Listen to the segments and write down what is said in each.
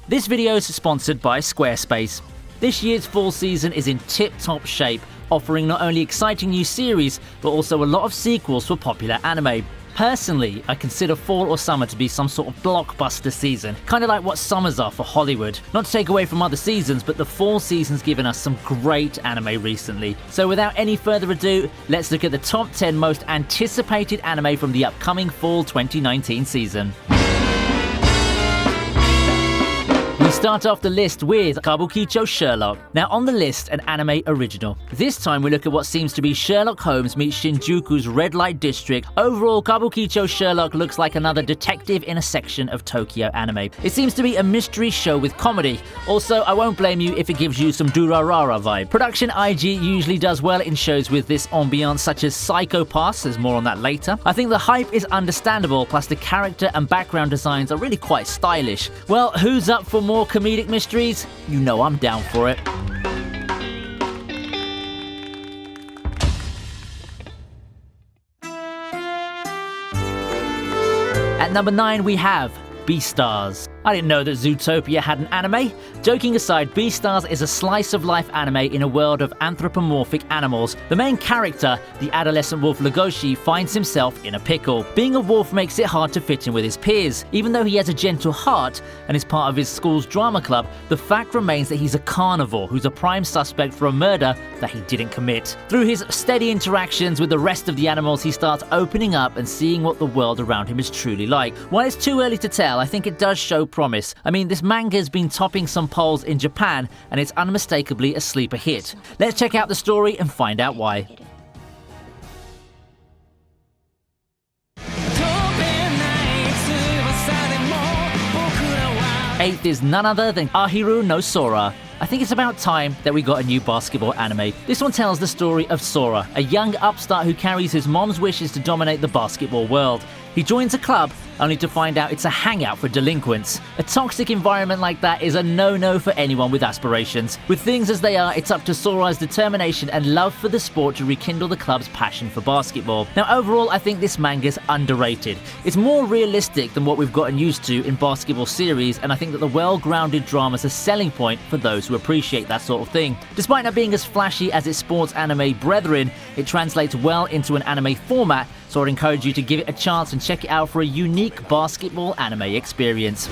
This video is sponsored by Squarespace. This year's fall season is in tip-top shape, offering not only exciting new series, but also a lot of sequels for popular anime. Personally, I consider fall or summer to be some sort of blockbuster season, kind of like what summers are for Hollywood. Not to take away from other seasons, but the fall season's given us some great anime recently. So without any further ado, let's look at the top 10 most anticipated anime from the upcoming fall 2019 season. We start off the list with Kabukicho Sherlock. Now on the list, an anime original. This time we look at what seems to be Sherlock Holmes meets Shinjuku's red light district. Overall, Kabukicho Sherlock looks like another detective in a section of Tokyo anime. It seems to be a mystery show with comedy. Also, I won't blame you if it gives you some Durarara vibe. Production IG usually does well in shows with this ambiance, such as Psychopaths, there's more on that later. I think the hype is understandable, plus the character and background designs are really quite stylish. Well, who's up for more comedic mysteries? You know I'm down for it. At number 9 we have Beastars. I didn't know that Zootopia had an anime. Joking aside, Beastars is a slice-of-life anime in a world of anthropomorphic animals. The main character, the adolescent wolf Legoshi, finds himself in a pickle. Being a wolf makes it hard to fit in with his peers. Even though he has a gentle heart and is part of his school's drama club, the fact remains that he's a carnivore who's a prime suspect for a murder that he didn't commit. Through his steady interactions with the rest of the animals, he starts opening up and seeing what the world around him is truly like. While it's too early to tell, I think it does show promise. I mean, this manga's been topping some polls in Japan, and it's unmistakably a sleeper hit. Let's check out the story and find out why. Eighth is none other than Ahiru no Sora. I think it's about time that we got a new basketball anime. This one tells the story of Sora, a young upstart who carries his mom's wishes to dominate the basketball world. He joins a club only to find out it's a hangout for delinquents. A toxic environment like that is a no-no for anyone with aspirations. With things as they are, it's up to Sora's determination and love for the sport to rekindle the club's passion for basketball. Now overall, I think this manga's underrated. It's more realistic than what we've gotten used to in basketball series, and I think that the well-grounded drama's a selling point for those who appreciate that sort of thing. Despite not being as flashy as its sports anime brethren, it translates well into an anime format, so I'd encourage you to give it a chance and check it out for a unique basketball anime experience.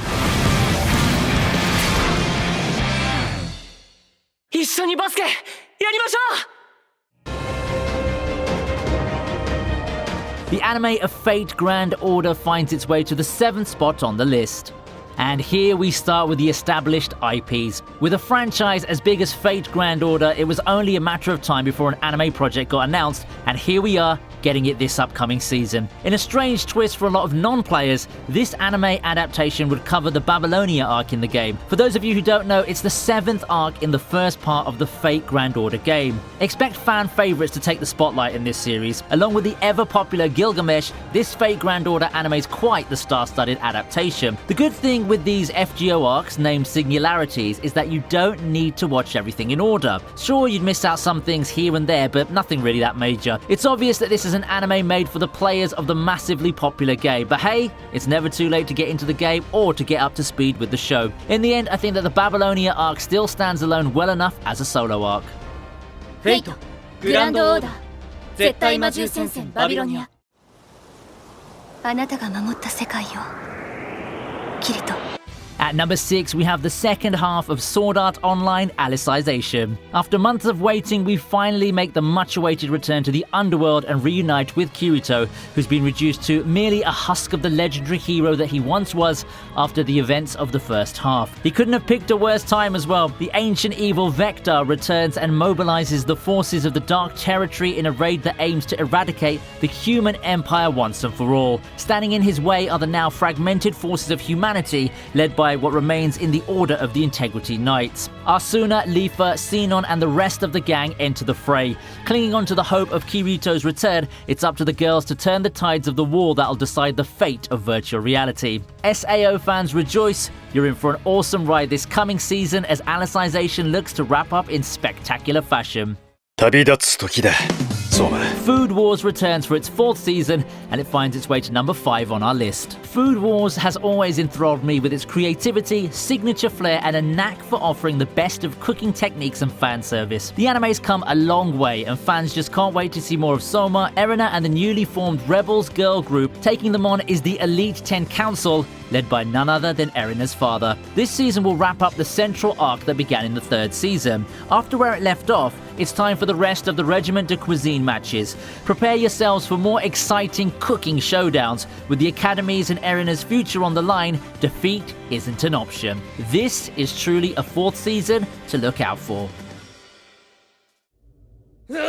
The anime of Fate Grand Order finds its way to the 7th spot on the list. And here we start with the established IPs. With a franchise as big as Fate Grand Order, it was only a matter of time before an anime project got announced, and here we are, getting it this upcoming season. In a strange twist for a lot of non-players, this anime adaptation would cover the Babylonia arc in the game. For those of you who don't know, it's the 7th arc in the first part of the Fate Grand Order game. Expect fan favorites to take the spotlight in this series. Along with the ever-popular Gilgamesh, this Fate Grand Order anime is quite the star-studded adaptation. The good thing with these FGO arcs, named Singularities, is that you don't need to watch everything in order. Sure, you'd miss out some things here and there, but nothing really that major. It's obvious that this is an anime made for the players of the massively popular game, but hey, it's never too late to get into the game or to get up to speed with the show. In the end, I think that the Babylonia arc still stands alone well enough as a solo arc. Fate Grand Order 絶対魔獣戦線バビロニアあなたが守った世界よキリト At number 6, we have the second half of Sword Art Online Alicization. After months of waiting, we finally make the much-awaited return to the underworld and reunite with Kirito, who's been reduced to merely a husk of the legendary hero that he once was after the events of the first half. He couldn't have picked a worse time as well. The ancient evil Vector returns and mobilizes the forces of the Dark Territory in a raid that aims to eradicate the human empire once and for all. Standing in his way are the now fragmented forces of humanity, led by what remains in the Order of the Integrity Knights. Asuna, Lifa, Sinon and the rest of the gang enter the fray. Clinging on to the hope of Kirito's return, it's up to the girls to turn the tides of the war that'll decide the fate of virtual reality. SAO fans rejoice, you're in for an awesome ride this coming season as Alicization looks to wrap up in spectacular fashion. Food Wars returns for its 4th season, and it finds its way to number 5 on our list. Food Wars has always enthralled me with its creativity, signature flair, and a knack for offering the best of cooking techniques and fan service. The anime's come a long way, and fans just can't wait to see more of Soma, Erina, and the newly formed Rebels girl group. Taking them on is the Elite 10 Council, led by none other than Erina's father. This season will wrap up the central arc that began in the 3rd season. After where it left off, it's time for the rest of the Regiment de Cuisine matches. Prepare yourselves for more exciting cooking showdowns. With the Academy's and Erina's future on the line, defeat isn't an option. This is truly a 4th season to look out for. The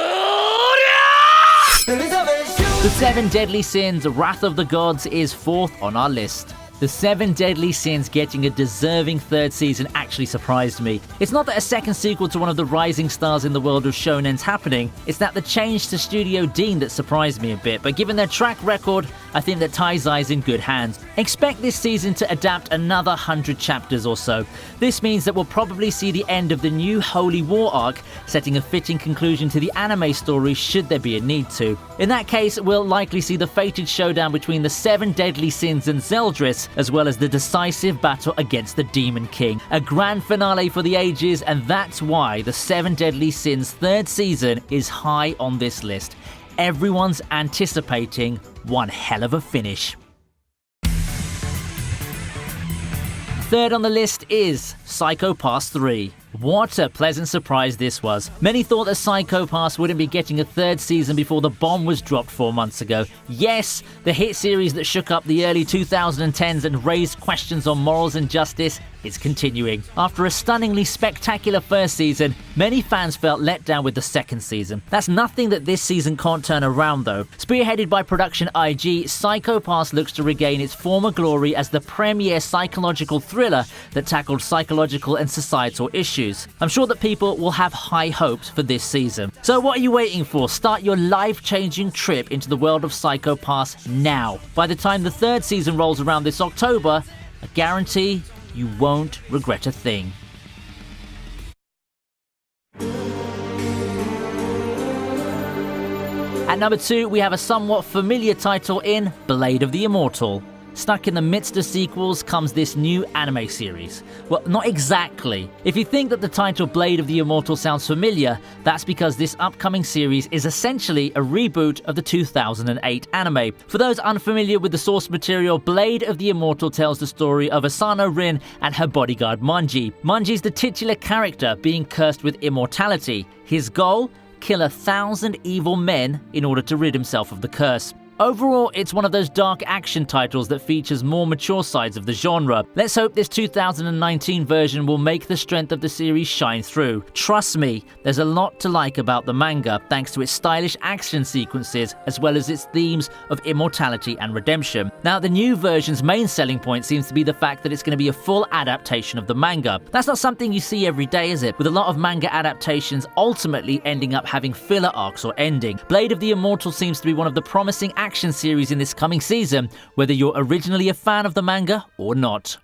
7 Deadly Sins, Wrath of the Gods is 4th on our list. The 7 Deadly Sins getting a deserving 3rd season actually surprised me. It's not that a second sequel to one of the rising stars in the world of shonen's happening, it's that the change to Studio Dean that surprised me a bit, but given their track record, I think that Taizai's in good hands. Expect this season to adapt another 100 chapters or so. This means that we'll probably see the end of the new Holy War arc, setting a fitting conclusion to the anime story should there be a need to. In that case, we'll likely see the fated showdown between the 7 Deadly Sins and Zeldris, as well as the decisive battle against the Demon King. A grand finale for the ages, and that's why the 7 Deadly Sins 3rd season is high on this list. Everyone's anticipating one hell of a finish. 3rd on the list is Psychopaths 3. What a pleasant surprise this was. Many thought that Psychopaths wouldn't be getting a 3rd season before the bomb was dropped 4 months ago. Yes, the hit series that shook up the early 2010s and raised questions on morals and justice is continuing. After a stunningly spectacular 1st season, many fans felt let down with the 2nd season. That's nothing that this season can't turn around though. Spearheaded by production IG, Psychopaths looks to regain its former glory as the premier psychological thriller that tackled psychological and societal issues. I'm sure that people will have high hopes for this season. So what are you waiting for? Start your life-changing trip into the world of Psychopaths now. By the time the 3rd season rolls around this October, I guarantee you won't regret a thing. At number 2, we have a somewhat familiar title in Blade of the Immortal. Stuck in the midst of sequels comes this new anime series. Well, not exactly. If you think that the title Blade of the Immortal sounds familiar, that's because this upcoming series is essentially a reboot of the 2008 anime. For those unfamiliar with the source material, Blade of the Immortal tells the story of Asano Rin and her bodyguard Manji. Manji's the titular character, being cursed with immortality. His goal? Kill 1,000 evil men in order to rid himself of the curse. Overall, it's one of those dark action titles that features more mature sides of the genre. Let's hope this 2019 version will make the strength of the series shine through. Trust me, there's a lot to like about the manga, thanks to its stylish action sequences, as well as its themes of immortality and redemption. Now, the new version's main selling point seems to be the fact that it's going to be a full adaptation of the manga. That's not something you see every day, is it? With a lot of manga adaptations ultimately ending up having filler arcs or ending. Blade of the Immortal seems to be one of the promising action series in this coming season, whether you're originally a fan of the manga or not.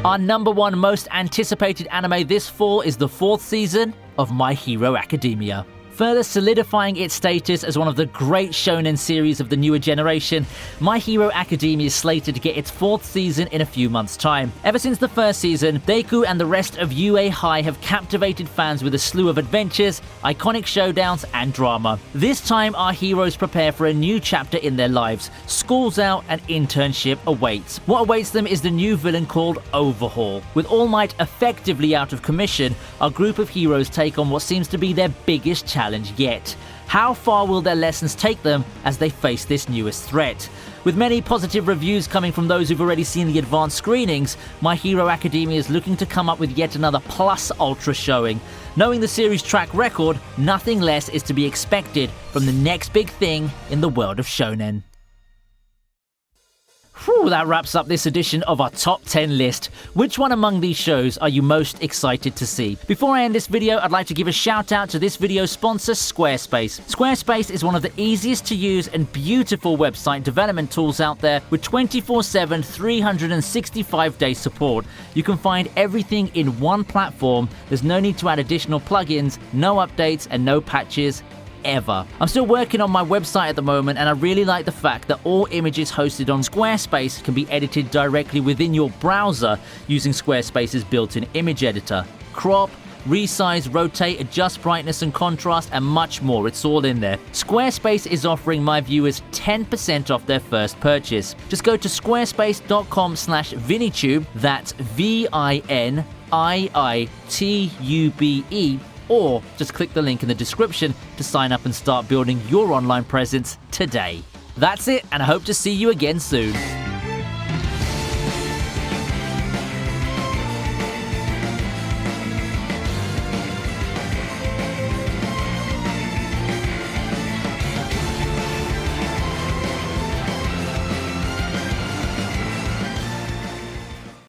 Our number 1 most anticipated anime this fall is the 4th season of My Hero Academia. Further solidifying its status as one of the great shonen series of the newer generation, My Hero Academia is slated to get its 4th season in a few months' time. Ever since the 1st season, Deku and the rest of UA High have captivated fans with a slew of adventures, iconic showdowns, and drama. This time, our heroes prepare for a new chapter in their lives. School's out and internship awaits. What awaits them is the new villain called Overhaul. With All Might effectively out of commission, our group of heroes take on what seems to be their biggest challenge yet. How far will their lessons take them as they face this newest threat? With many positive reviews coming from those who've already seen the advanced screenings, My Hero Academia is looking to come up with yet another plus ultra showing. Knowing the series' track record, nothing less is to be expected from the next big thing in the world of shonen. Whew, that wraps up this edition of our top 10 list. Which one among these shows are you most excited to see? Before I end this video, I'd like to give a shout out to this video's sponsor, Squarespace. Squarespace is one of the easiest to use and beautiful website development tools out there with 24/7, 365-day support. You can find everything in one platform. There's no need to add additional plugins, no updates, and no patches. ever. I'm still working on my website at the moment, and I really like the fact that all images hosted on Squarespace can be edited directly within your browser using Squarespace's built-in image editor. Crop, resize, rotate, adjust brightness and contrast, and much more. It's all in there. Squarespace is offering my viewers 10% off their first purchase. Just go to squarespace.com/ViniiTube, that's ViniiTube, or just click the link in the description to sign up and start building your online presence today. That's it, and I hope to see you again soon.